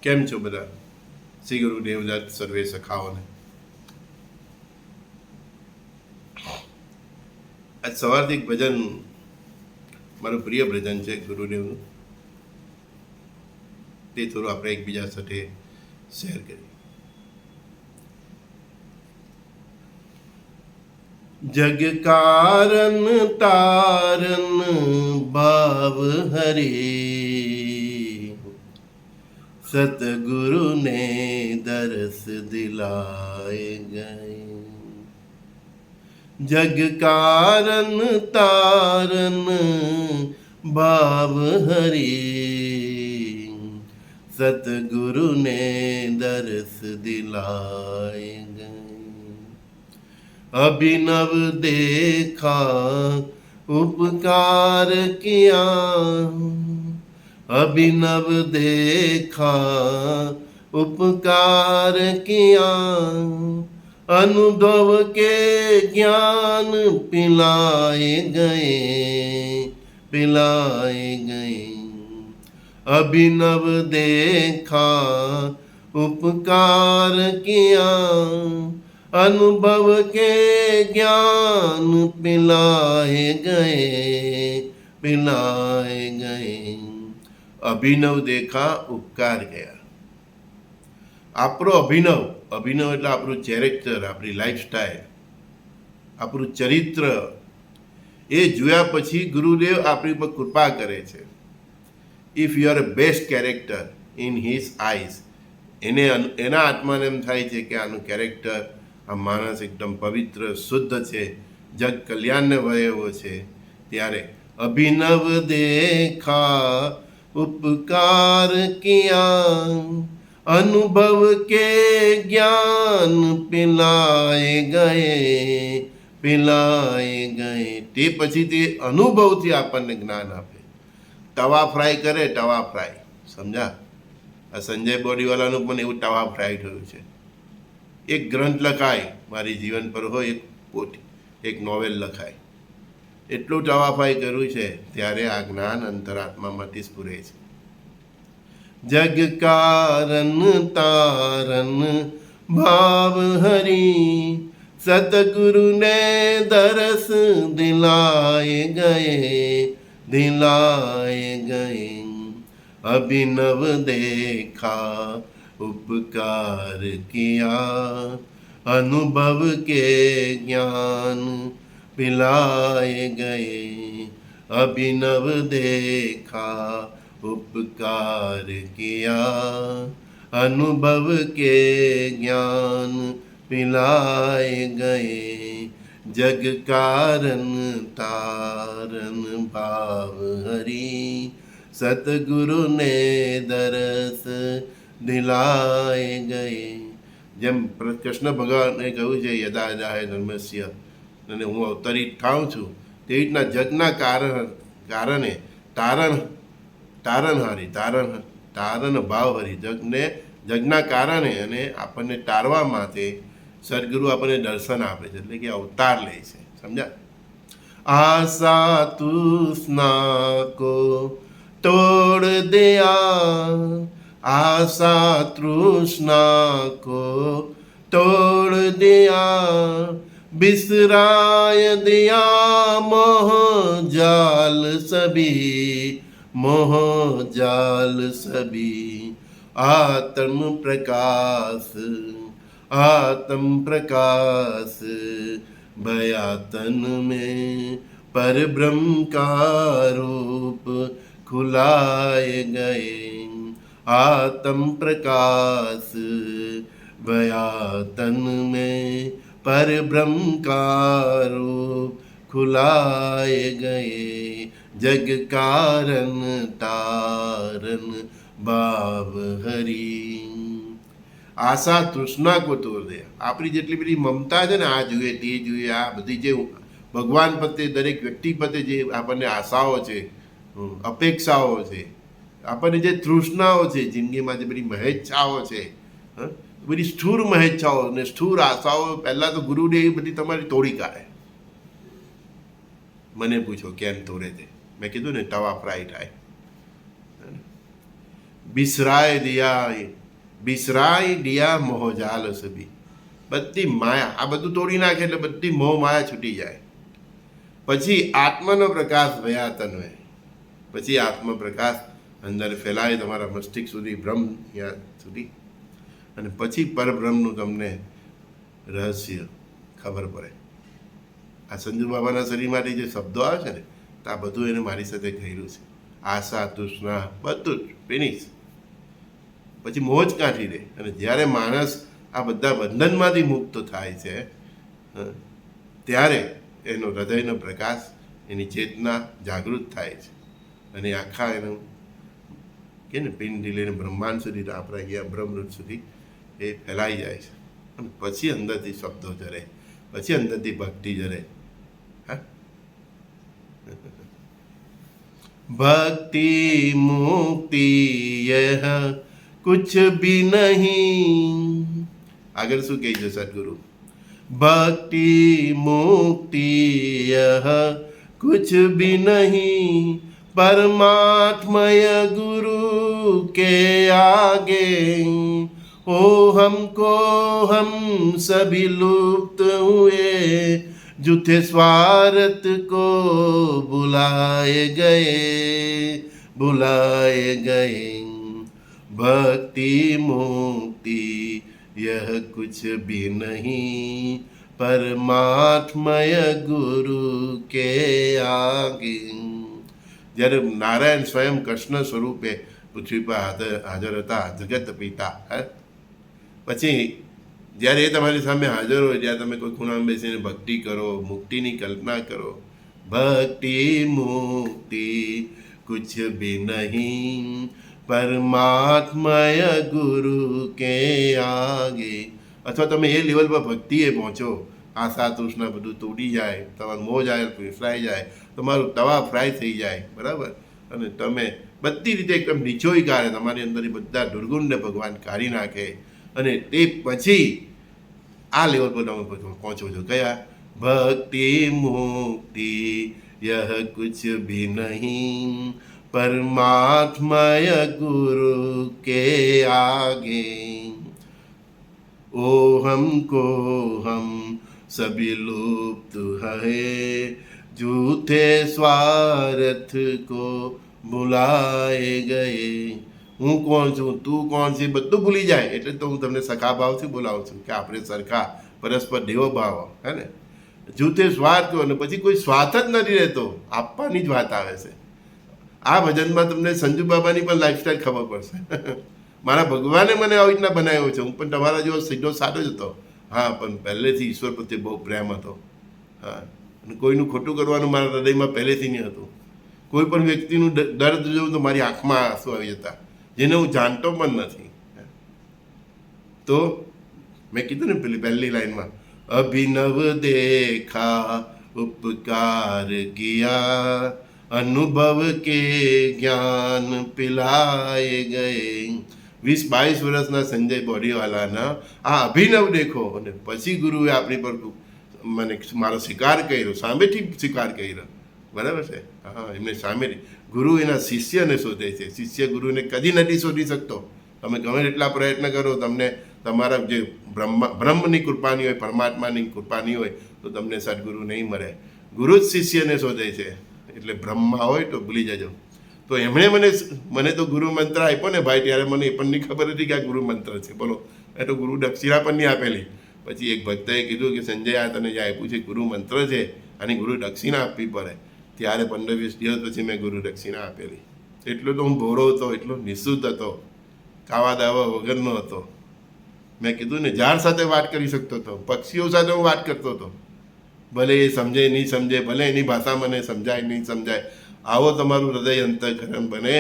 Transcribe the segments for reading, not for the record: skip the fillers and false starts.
કેમ છો બધા? શ્રી ગુરુ દેવદત્ત સર્વે સખાઓને. આજ સવારથી એક ભજન, મારું પ્રિય ભજન છે ગુરુદેવનું, તે થોડું આપણે એકબીજા સાથે શેર કરીએ. જગ કારણ તારન ભાવ હરી, સતગુરુ ને દરસ દિલાए ગए. जग कारण तारन भाव हरि, सतगुरु ने दरस दिलाए गए. अभिनव देखा उपकार किया, अभिनव देखा उपकार किया, अनुभव के ज्ञान पिलाए गए. अभिनव देखा उपकार किया, अनुभव के ज्ञान पिलाए गए. अभिनव देखा उपकार किया. આપણો અભિનવ એટલે આપણું કેરેક્ટર, આપણી લાઈફસ્ટાઈલ, આપણું ચરિત્ર, એ જોયા પછી ગુરુદેવ આપણી પર કૃપા કરે છે. If you are a best character in his eyes, એના આત્માને એમ થાય છે કે આનું કેરેક્ટર, આ માણસ એકદમ પવિત્ર શુદ્ધ છે, જગ કલ્યાણને વયેવો છે. ત્યારે અભિનવ દેખા ઉપકાર કિયા, अनुभव के ज्ञान पिलाए गए. તે પછી તે અનુભવથી આપણને જ્ઞાન આપે. તવા ફ્રાય કરે, તવા ફ્રાય, સમજા? આ સંજય બોડીવાલાનું પણ એવું તવા ફ્રાય થયું છે. એક ગ્રંથ લખાય, મારી જીવન પર હોય એક પોથી, એક નોવેલ લખાય, એટલું તવા ફ્રાય કર્યું છે. ત્યારે આ જ્ઞાન અંતરાત્મામાંથી સ્ફુરે છે. जग कारण तारन भाव हरि, सतगुरु ने दरस दिलाए गए. अभिनव देखा उपकार किया, अनुभव के ज्ञान पिलाए गए. अभिनव देखा उपकार किया, अनुभव के ज्ञान पिलाए गए. जग कारण तारन भाव हरि, सतगुरु ने दरस दिलाए गए. જેમ કૃષ્ણ ભગવાને કહ્યું છે, યદા યદા ધર્મસ્ય, અને હું અવતરિત થાઉં છું, તેવી રીતના જગના કારણે તારણ ભાવ હરી, જગના કારણે અને આપણને તારવા માટે સદગુરુ આપણને દર્શન આપે છે, એટલે કે અવતાર લે છે. સમજ્યા? આશા તૃષ્ણા કો તોડ દિયા, આશા તૃષ્ણા કો તોડ દિયા, बिसराय दिया मोह जाल सभी, मोह जाल सभी. आत्म प्रकाश भयातन में पर ब्रह्म का रूप खुलाए गए. आत्म प्रकाश भयातन में पर ब्रह्म का रूप खुलाए गए. जग कारण तारन भाव हरि. આશા તૃષ્ણા કો તોડ દે. આપણી જેટલી બધી મમતા છે ને, આ જોઈએ તે જોઈએ, આ બધી જે ભગવાન પ્રત્યે, દરેક વ્યક્તિ પ્રત્યે જે આપણને આશાઓ છે, અપેક્ષાઓ છે, આપણને જે તૃષ્ણાઓ છે, જિંદગીમાં જે બધી મહેચ્છાઓ છે, બધી સ્થૂળ મહેચ્છાઓ અને સ્થૂળ આશાઓ, પહેલાં તો ગુરુદેવ બધી તમારી તોડી કાઢે. મને પૂછો કેમ તોડે છે? મેં કીધું ને, તવા ફ્રાય થાય. બિસરાય દિયા મોહજાલ સબી. બધી માયા, આ બધું તોડી નાખે એટલે બધી મોહ માયા છૂટી જાય. પછી આત્માનો પ્રકાશ ભયા તન્વે, પછી આત્મપ્રકાશ અંદર ફેલાય તમારા મસ્તિષ્ક સુધી, બ્રહ્મ ત્યાં સુધી, અને પછી પરબ્રહ્મનું તમને રહસ્ય ખબર પડે. આ સંજુ બાબાના શરીરમાંથી જે શબ્દો આવે છે ને, તો આ બધું એને મારી સાથે કહેલું છે. આશા, તૃષ્ણા, બધું જ ફિનિશ. પછી મોહ જ કાઢી દે. અને જ્યારે માણસ આ બધા બંધનમાંથી મુક્ત થાય છે, ત્યારે એનો હૃદયનો પ્રકાશ, એની ચેતના જાગૃત થાય છે, અને આખા એનું કે ને પિંડથી લઈને બ્રહ્માંડ સુધી, આપણે અહીંયા બ્રહ્મરૂપ સુધી એ ફેલાઈ જાય છે. અને પછી અંદરથી શબ્દો જરે, પછી અંદરથી ભક્તિ જરે. હા, ભક્તિ મુક્તિ યહ કુછ ભી નહીં. આગળ શું કહે છે સદગુરુ? ભક્તિ મુક્તિ યહ कुछ भी नहीं, परमात्मय गुरु के आगे ओ हमको हम सभी लुप्त हुए, जूठे स्वार्थ को बुलाए गए. भक्ति मुक्ति यह कुछ भी नहीं, પરમાત્મય ગુરુ કે આગે. જ્યારે નારાયણ સ્વયં કૃષ્ણ સ્વરૂપે પૃથ્વી પર હાજર હતા, જગત પિતા, પછી જ્યારે એ તમારી સામે હાજર હોય, જ્યારે તમે કોઈ ખૂણામાં બેસીને ભક્તિ કરો, મુક્તિની કલ્પના કરો, ભક્તિ મુક્તિ કુછ ભી નહીં, પરમાત્મય ગુરુ કે આગે. અથવા તમે એ લેવલ પર ભક્તિએ પહોંચો, આશા તૃષ્ણા બધું તૂટી જાય, તમારું મોહ જાય, ફ્રાઈ જાય, તમારું તવા ફ્રાય થઈ જાય, બરાબર, અને તમે બધી રીતે એકદમ નીચોઈ કાઢે, તમારી અંદરની બધા દુર્ગુણને ભગવાન કાઢી નાખે, અને તે પછી આ લેવલ પર તમે પહોંચો છો. કયા? ભક્તિ મુક્તિ યહ કુછ ભી નહીં, પરમાત્મય ગુરુ કે આગે ओ हमको हम सभी लुप्त है, झूठे स्वार्थ को ભૂલાએ ગયે. હું કોણ છું, તું કોણ છે, બધું ભૂલી જાય. એટલે તો હું તમને સખા ભાવથી બોલાવું છું કે આપણે સરખા પરસ્પર દેવો ભાવ, હે ને. જૂથે સ્વાર્થ, અને પછી કોઈ સ્વાર્થ જ નથી રહેતો, આપવાની જ વાત આવે છે. આ ભજનમાં તમને સંજુ બાબાની પણ લાઈફસ્ટાઈલ ખબર પડશે. મારા ભગવાને મને આવી રીતના બનાવ્યો છે. હું પણ તમારા જેવો સીધો સાદો જ હતો, હા, પણ પહેલેથી ઈશ્વર પ્રત્યે બહુ પ્રેમ હતો. હા, અને કોઈનું ખોટું કરવાનું મારા હૃદયમાં પહેલેથી નહીં હતું. કોઈ પણ વ્યક્તિનું દર્દ જોઉં તો મારી આંખમાં આંસુ આવી જતા, જેને હું જાણતો પણ નથી. તો મેં કીધું ને પહેલી લાઈનમાં, અભિનવ દેખા ઉપકાર કિયા, અનુભવ કે જ્ઞાન પિલાએ ગયે. 20-22 વર્ષના સંજય બોરીવાલાના આ અભિનવ દેખો, અને પછી ગુરુએ આપણી પર મને મારો સ્વીકાર કર્યો, સામેથી સ્વીકાર કર્યો, બરાબર છે. હા, એમને સામેથી. ગુરુ એના શિષ્યને શોધે છે, શિષ્ય ગુરુને કદી નથી શોધી શકતો. તમે ગમે એટલા પ્રયત્ન કરો, તમને તમારા જે બ્રહ્મની કૃપાની હોય, પરમાત્માની કૃપાની હોય, તો તમને સદગુરુ નહીં મળે. ગુરુ જ શિષ્યને શોધે છે. એટલે બ્રહ્મા હોય તો ભૂલી જજો. તો એમણે મને તો ગુરુ મંત્ર આપ્યો ને ભાઈ, ત્યારે મને એ પણ નહીં ખબર હતી કે આ ગુરુ મંત્ર છે. બોલો, એ તો ગુરુ દક્ષિણા પણ નહીં આપેલી. પછી એક ભક્તએ કીધું કે સંજય, આ તને જે આપ્યું છે ગુરુ મંત્ર છે, આની ગુરુ દક્ષિણા આપવી પડે. ત્યારે 15-20 દિવસ પછી મેં ગુરુ દક્ષિણા આપેલી. એટલો તો હું ભોળો હતો, એટલો નિઃશુદ્ધ હતો, કાવા દાવા વગરનો હતો. મેં કીધું ને, ઝાડ સાથે વાત કરી શકતો હતો, પક્ષીઓ સાથે હું વાત કરતો હતો. ભલે એ સમજે નહીં સમજે, ભલે એની ભાષા મને સમજાય નહીં સમજાય, આવો તમારું હૃદય અંતઃકરણ બને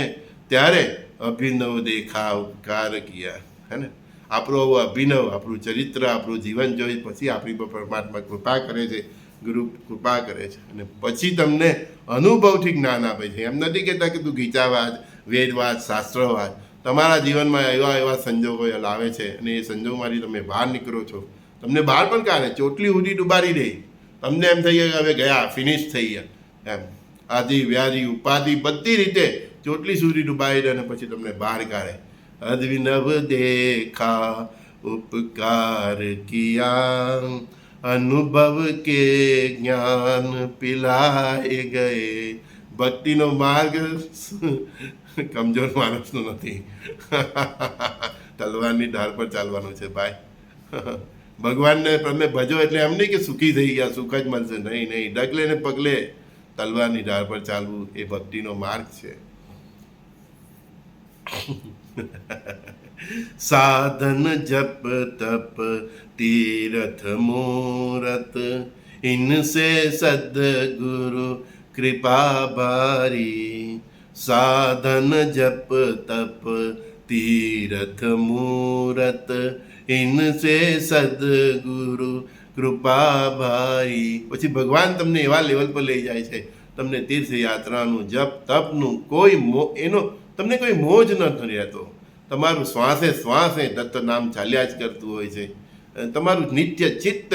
ત્યારે અભિનવ દેખા ઉપકાર કિયા, હે ને. આપણું આવું અભિનવ, આપણું ચરિત્ર, આપણું જીવન જોઈ પછી આપણી પર પરમાત્મા કૃપા કરે છે, ગુરુ કૃપા કરે છે, અને પછી તમને અનુભવથી જ્ઞાન આપે છે. એમ નથી કહેતા કે તું ગીતાવાદ, વેદવાદ, શાસ્ત્રવાદ, તમારા જીવનમાં એવા સંજોગો લાવે છે, અને એ સંજોગોમાંથી તમે બહાર નીકળો છો. તમને બહાર પણ કાઢે, ચોટલી સુધી ડૂબાડી દે. તમને એમ થઈ ગયા કે હવે ગયા, ફિનિશ થઈ ગયા એમ. આદિ વ્યાધિ ઉપાધિ બધી રીતે ચોટલી સુધી ડૂબાઈ દે અને પછી તમને બહાર કાઢે. અદ્વિનવ દેખા ઉપકાર કિયા, અનુભવ કે જ્ઞાન પિલાએ ગયે. ભક્તિનો માર્ગ કમજોર માણસનો નથી. તલવારની ધાર પર ચાલવાનું છે ભાઈ. ભગવાનને તમે ભજો એટલે એમ નહીં કે સુખી થઈ ગયા, સુખ જ મળશે. નહીં નહીં, ડગલે ને પગલે તલવારની ધાર પર ચાલવું એ ભક્તિનો માર્ગ છે. સાધન જપ તપ તીરથ મૂરત, ઇનસે સદગુરુ કૃપા ભારી. સાધન જપ તપ તીરથ મૂરત, ઇનસે સદગુરુ કૃપા ભારી. પછી ભગવાન તમને એવા લેવલ પર લઈ જાય છે, તમને તીર્થયાત્રાનું જપ તપનું કોઈ એનો તમને કોઈ મોહ જ નથી રહેતો. તમારું શ્વાસે શ્વાસે દત્ત નામ ચાલ્યા જ કરતું હોય છે. તમારું નિત્ય ચિત્ત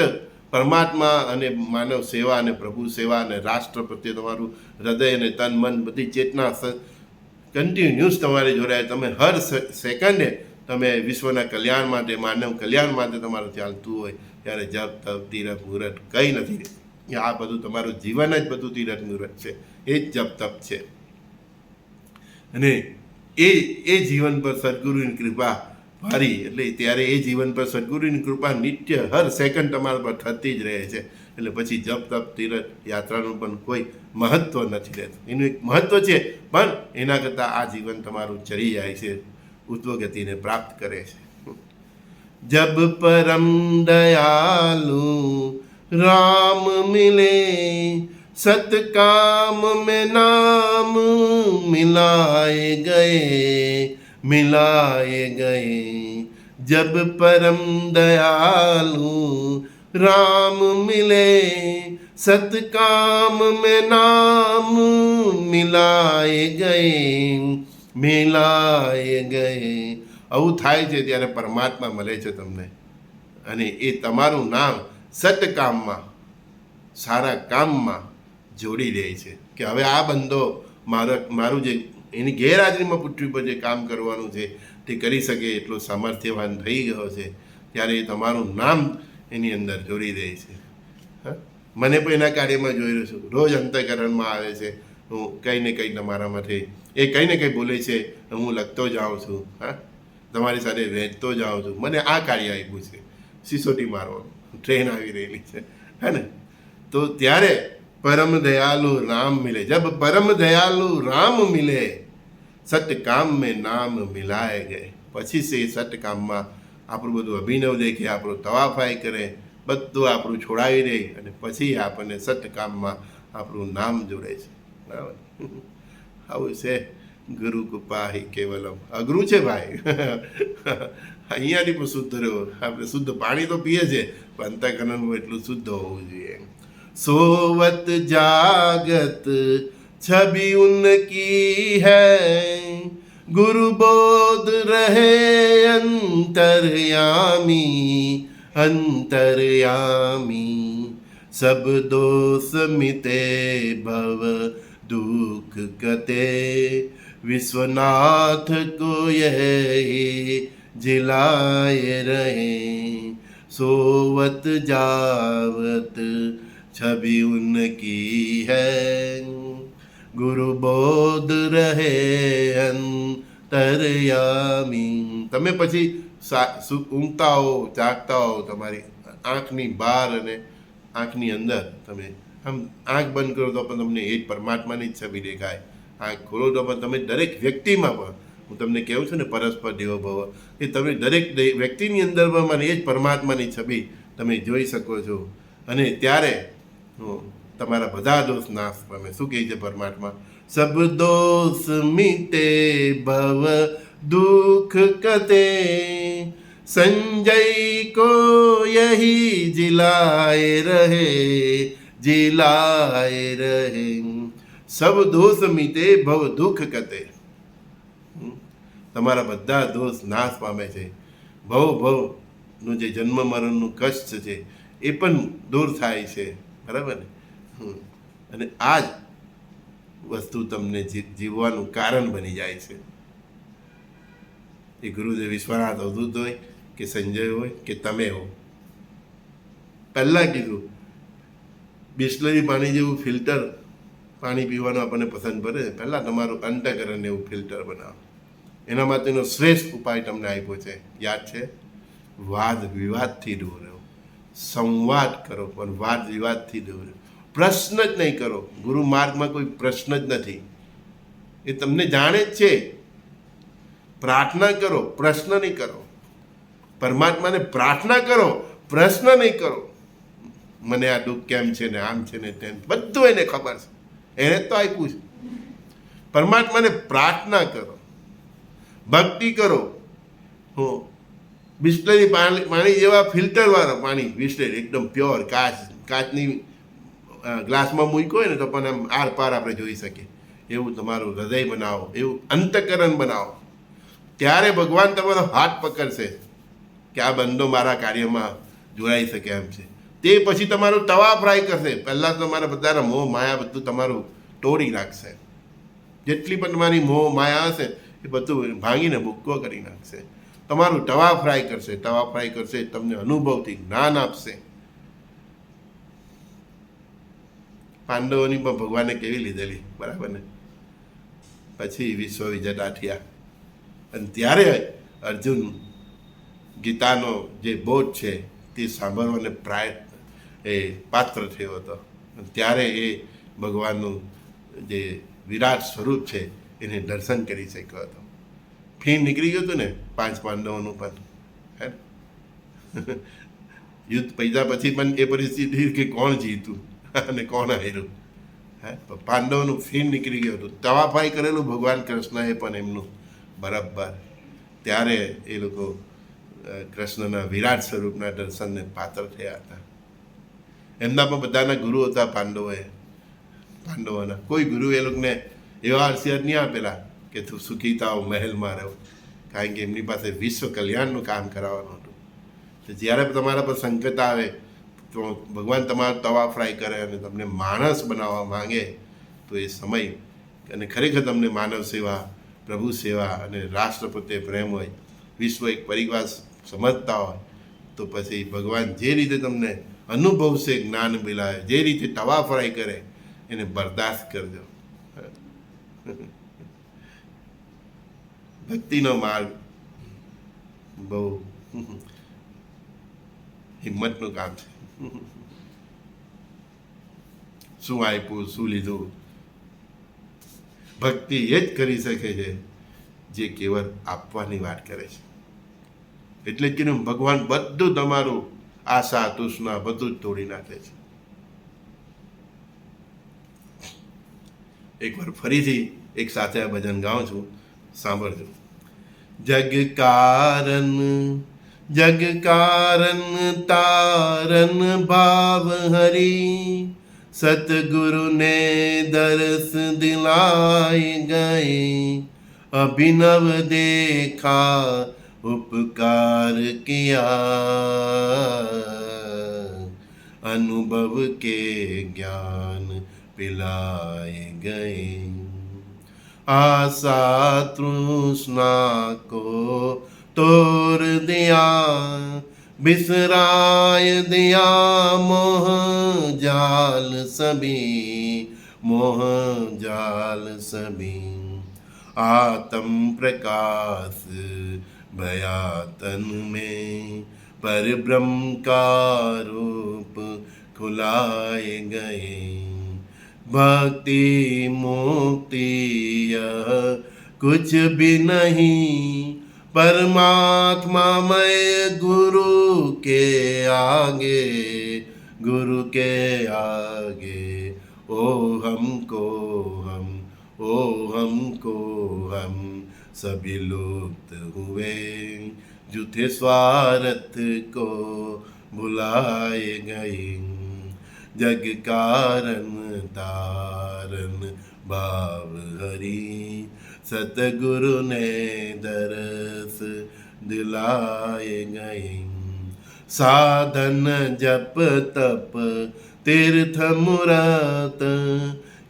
પરમાત્મા અને માનવ સેવા અને પ્રભુ સેવા અને રાષ્ટ્ર પ્રત્યે તમારું હૃદય અને તન મન બધી ચેતના કન્ટિન્યુઅસ તમારે જોડાય. તમે હર સેકન્ડે તમે વિશ્વના કલ્યાણ માટે, માનવ કલ્યાણ માટે તમારું ચાલતું હોય ત્યારે જપ તપ તીરથ મુહૂર્ત કંઈ નથી. આ બધું તમારું જીવન જ બધું તીરથ મુહૂર્ત છે, એ જ જપ તપ છે. અને એ જીવન પર સદગુરુની કૃપા ભારી, એટલે ત્યારે એ જીવન પર સદગુરુની કૃપા નિત્ય હર સેકન્ડ તમારા પર થતી જ રહે છે. એટલે પછી જપ તપ તીરથ યાત્રાનું પણ કોઈ મહત્ત્વ નથી રહેતું. એનું એક મહત્ત્વ છે, પણ એના કરતાં આ જીવન તમારું ચરી જાય છે, ઉત્વગતિને પ્રાપ્ત કરે છે. જબ પરમ દયાલુ રામ મિલે, સતકામ में नाम मिलाए गए. जब परम दयालु राम मिले, सतकाम में नाम मिलाए गए. આવું થાય છે ત્યારે પરમાત્મા મળે છે તમને, અને એ તમારું નામ સતકામમાં, સારા કામમાં જોડી દે છે. કે હવે આ બંદો મારું જે એની ગેરહાજરીમાં પૃથ્વી પર જે કામ કરવાનું છે તે કરી શકે એટલો સામર્થ્યવાન થઈ ગયો છે. ત્યારે એ તમારું નામ એની અંદર જોડી દે છે. હા, મને પણ એના કાર્યમાં જોઈ રહ્યો છું. રોજ અંતઃકરણમાં આવે છે, હું કંઈ ને કંઈ તમારામાંથી એ કંઈ ને કંઈ બોલે છે, હું લખતો જાઉં છું. હા, તમારી સાથે વહેંચતો જાઉં છું. મને આ કાર્ય આપ્યું છે, સિસોટી મારવાનું. ટ્રેન આવી રહેલી છે, હે ને. તો ત્યારે પરમ દયાલુ રામ મિલે. જબ પરમ દયાલુ રામ મિલે, સતકામ મેં નામ મિલાય ગયે. પછી સે સતકામમાં આપણું બધું અભિનવ દેખે, આપણું તવાફાઈ કરે, બધું આપણું છોડાવી દે, અને પછી આપણને સતકામમાં આપણું નામ જોડે છે. બરાબર, આવું છે. ગુરુ કૃપા હિ કેવલમ. અઘરું છે ભાઈ. અહીંયાથી પણ શુદ્ધ રહ્યો. આપણે શુદ્ધ પાણી તો પીએ છીએ, પણ અંતઃકરણનું એટલું શુદ્ધ હોવું જોઈએ. सोवत जागत छवि उनकी है, गुरु बोध रहे अंतर्यामी. सब दोष मिटे भव दुख कते, विश्वनाथ को यही जिलाए रहे. सोवत जावत छवि उनकी है, गुरु बोध રહે અંતર્યામી. તમે પછી ઊંઘતા હો, જાગતા હો, તમારી આંખની બહાર અને આંખની અંદર તમે આમ આંખ બંધ કરો તો પણ તમને એ જ પરમાત્માની જ છબી દેખાય. આંખ ખોલો તો પણ તમે દરેક વ્યક્તિમાં પણ, હું તમને કહું છું ને, પરસ્પર દેવો ભવ, એ તમે દરેક વ્યક્તિની અંદર પણ મને એ જ પરમાત્માની છબી તમે જોઈ શકો છો. અને ત્યારે તમારા બધા દોષ નાશ પામે. શું કહે છે પરમાત્મા? સબ દોષ મિટે ભવ દુઃખ કતે, સંજય કો યહી જિલાએ રહે. સબ દોષ મિટે ભવ દુઃખ કતે. તમારા બધા દોષ નાશ પામે છે. ભવનું જે જન્મ મરણનું કષ્ટ છે એ પણ દૂર થાય છે. બરાબર ને? અને આજ વસ્તુ તમને જીવવાનું કારણ બની જાય છે. એ ગુરુદેવ વિશ્વનાથ અવધૂત હોય કે સંજય હોય કે તમે હો. પહેલાં કીધું બિસ્લરી પાણી જેવું ફિલ્ટર પાણી પીવાનું આપણને પસંદ પડે, પહેલાં તમારું અંતઃકરણ એવું ફિલ્ટર બનાવો. એના માટેનો શ્રેષ્ઠ ઉપાય તમને આપ્યો છે, યાદ છે? વાદ વિવાદથી દૂર રહો, સંવાદ કરો, પણ વાદ વિવાદથી દૂર રહો. પ્રશ્ન જ નહીં કરો. ગુરુ માર્ગમાં કોઈ પ્રશ્ન જ નથી, એ તમને જાણે જ છે. પ્રાર્થના કરો, પ્રશ્ન નહીં કરો. પરમાત્માને પ્રાર્થના કરો, પ્રશ્ન નહીં કરો. મને આ દુઃખ કેમ છે ને આમ છે ને તેમ, બધું એને ખબર છે, એને તો આપ્યું છે. પરમાત્માને પ્રાર્થના કરો, ભક્તિ કરો. હું બિસ્લરી પાણી જેવા ફિલ્ટરવાળા પાણી, બિસ્લરી એકદમ પ્યોર, કાચની ગ્લાસમાં મૂક્યો હોય ને તો પણ આમ આર પાર આપણે જોઈ શકીએ એવું તમારું હૃદય બનાવો, એવું અંતઃકરણ બનાવો. ત્યારે ભગવાન તમારો હાથ પકડશે કે આ બંદો મારા કાર્યમાં જોડાઈ શકે એમ છે. તે પછી તમારું તવા ફ્રાય કરશે. પહેલાં તમારા બધાના મોહ માયા બધું તમારું તોડી નાખશે. જેટલી પણ તમારી મોહ માયા હશે એ બધું ભાંગીને ભૂક્કો કરી નાખશે. તમારું તવા ફ્રાય કરશે. તવા ફ્રાય કરશે, તમને અનુભવથી જ્ઞાન આપશે. પાંડવોની પણ ભગવાને કેવી લીધેલી, બરાબર ને? પછી વિશ્વ વિજેતા થયા અને ત્યારે અર્જુન ગીતાનો જે બોધ છે તે સાંભળવાને પાત્ર થયો હતો. ત્યારે એ ભગવાનનું જે વિરાટ સ્વરૂપ છે એને દર્શન કરી શક્યો હતો. ફીણ નીકળી ગયું હતું ને 5 પાંડવોનું પણ, હે યુદ્ધ પૈસા પછી પણ એ પરિસ્થિતિ કે કોણ જીતું અને કોણ હાર્યું. હે પાંડવોનું ફીણ નીકળી ગયું હતું. તવાફાઈ કરેલું ભગવાન કૃષ્ણએ પણ એમનું બરાબર. ત્યારે એ લોકો કૃષ્ણના વિરાટ સ્વરૂપના દર્શનને પાત્ર થયા હતા. એમના પણ બધાના ગુરુ હતા પાંડવોના. કોઈ ગુરુ એ લોકોને એવા આશીર્વાદ નહીં આપેલા કે તું સુખી થાવ, મહેલમાં રહો, કારણ કે એમની પાસે વિશ્વ કલ્યાણનું કામ કરાવવાનું હતું. તો જ્યારે તમારા પર સંકટ આવે તો ભગવાન તમારો તવા ફ્રાય કરે અને તમને માણસ બનાવવા માંગે, તો એ સમય અને ખરેખર તમને માનવ સેવા, પ્રભુ સેવા અને રાષ્ટ્ર પ્રત્યે પ્રેમ હોય, વિશ્વ એક પરિવાર સમજતા હોય, તો પછી ભગવાન જે રીતે તમને અનુભવશે, જ્ઞાન મિલાવે, જે રીતે તવા ફ્રાય કરે એને બરદાસ્ત કરજો. ભક્તિનો માર્ગ બહુ હિંમતનું કામ છે. શું આપ્યું, શું લીધું? ભક્તિ એ જ કરી શકે છે જે કેવળ આપવાની વાત કરે છે. એટલે જ કીધું ભગવાન બધું તમારું આશા તૃષ્ણા બધું જ તોડી નાખે છે. એકવાર ફરીથી એક સાથે આ ભજન ગાઉં છું, સાંભળજો. જગ કારણ તારન ભાવ હરી, સતગુરુ ને દરસ દિલાય ગए, અભિનવ દેખા उपकार किया, अनुभव के ज्ञान पिलाए गए, आशा तृष्णा को तोड़ दिया, बिसराय दिया मोह जाल सभी, आत्म प्रकाश भया तन में, पर ब्रह्म का रूप खुलाए गए, भक्ति मुक्ति यह कुछ भी नहीं, परमात्मा मैं गुरु के आगे, ओ हमको हम सभी लुप्त हुए, झूठे स्वार्थ को भुलाए गए, जग तारन भाव हरि, सतगुरु ने दरस दिलाए गए, साधन जप तप तीर्थ मुरात,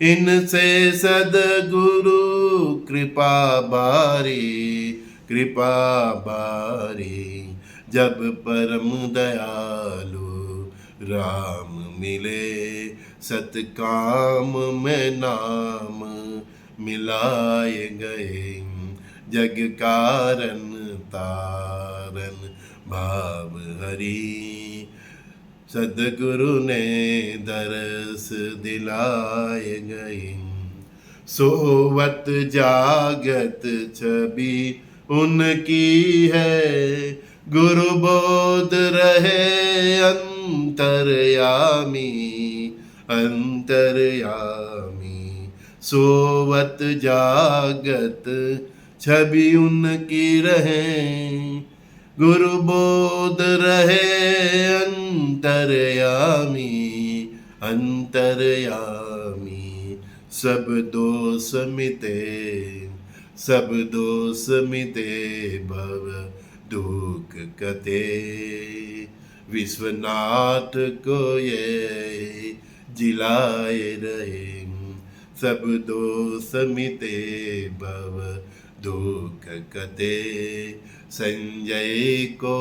इनसे सदगुरु कृपा बारी जब परम दयालु राम मिले सतकाम में नाम मिलाए गए जग कारण तारन भाव हरि सदगुरु ने दरस दिलाए गए सोवत जागत छवि उनकी है गुरु बोध रहे अंतर्यामी सोवत जागत छवि उनकी रहे गुरु बोध रहे अंतर्यामी सब दोष मिटे भव दुख कते विश्वनाथ को ये जिलाए रहे सब दोष मिटे भव दुख कते संजय को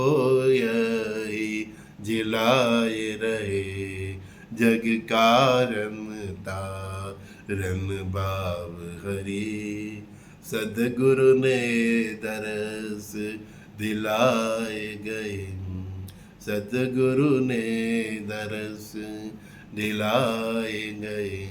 यही जिलाए रहे जग कारण तारन भाव हरि सदगुरु ने दरस दिलाए गए सतगुरु ने दरस दिलाए गए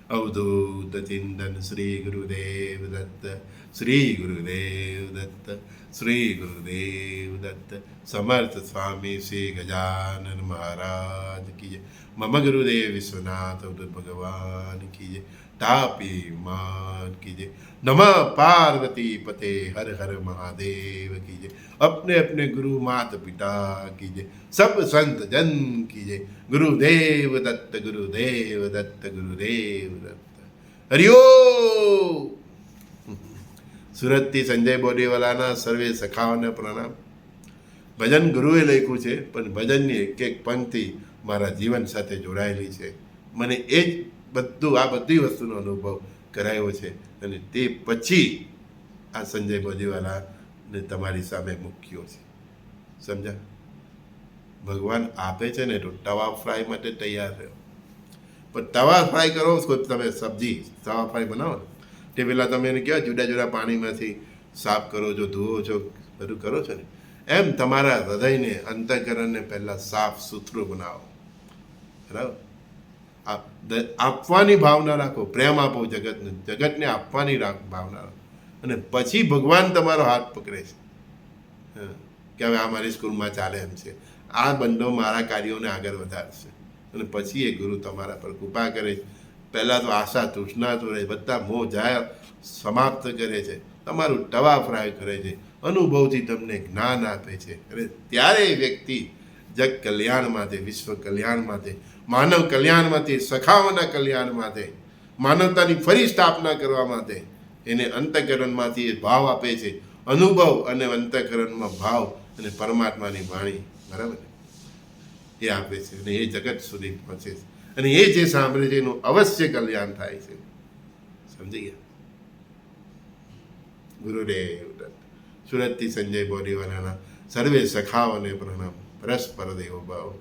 अवधूत चिंतन श्री गुरुदेव दत्त श्री गुरुदेव दत्त श्री गुरुदेव दत्त समर्थ स्वामी श्री गजानन महाराज की जय मम गुरुदेव विश्वनाथ अवधूत भगवान की जय तापी मान की जय नमः पार्वती पते हर हर महादेव की जय अपने अपने गुरु माता पिता की जय सब संत जन की जय गुरुदेव दत्त गुरुदेव दत्त गुरुदेव दत्त हरिओ સુરત થી સંજય બોરીવાલાના સર્વે સખાઓને પ્રણામ ભજન ગુરુએ લખ્યું છે પણ ભજનની એક એક પંક્તિ મારા જીવન સાથે જોડાયેલી છે મને એ જ આ બધી વસ્તુનો અનુભવ કરાયો છે અને તે પછી આ સંજય બોરીવાલાને તમારી સામે મૂક્યો છે સમજા ભગવાન આપે છે ને તો તવા ફ્રાય માટે તૈયાર રહ્યો પણ તવા ફ્રાય કરો તમે સબ્જી તવા ફ્રાય બનાવો ને તે પહેલાં તમે એને કહેવાય જુદા જુદા પાણીમાંથી સાફ કરો છો ધુઓ છો બધું કરો છો ને એમ તમારા હૃદયને અંતઃકરણને પહેલાં સાફ સુથરું બનાવો બરાબર આપવાની ભાવના રાખો પ્રેમ આપો જગતને આપવાની ભાવના રાખો અને પછી ભગવાન તમારો હાથ પકડે છે કે હવે આ મારી સ્કૂલમાં ચાલે એમ છે આ બંધો મારા કાર્યોને આગળ વધારશે અને પછી એ ગુરુ તમારા પર કૃપા કરે છે પહેલાં તો આશા તૃષ્ણા તોડે બધા મોહ જાય સમાપ્ત કરે છે તમારું તવા ફ્રાય કરે છે અનુભવથી તમને જ્ઞાન આપે છે અને ત્યારે એ વ્યક્તિ જગ કલ્યાણ માટે વિશ્વ કલ્યાણ માટે માનવ કલ્યાણ માટે સખાઓના કલ્યાણ માટે માનવતાની ફરી સ્થાપના કરવા માટે એને અંતઃકરણમાંથી એ ભાવ આપે છે અનુભવ અને અંતઃકરણમાં ભાવ અને પરમાત્માની વાણી બરાબર એ આપે છે અને એ જગત સુધી પહોંચે છે અને એ જે સાંભળે છે એનું અવશ્ય કલ્યાણ થાય છે સમજી ગયા ગુરુદેવ દત્ત સુરતથી સંજય બોરીવાલાના સર્વે સખાઓને પ્રણામ પરસ્પર દેવો ભાવ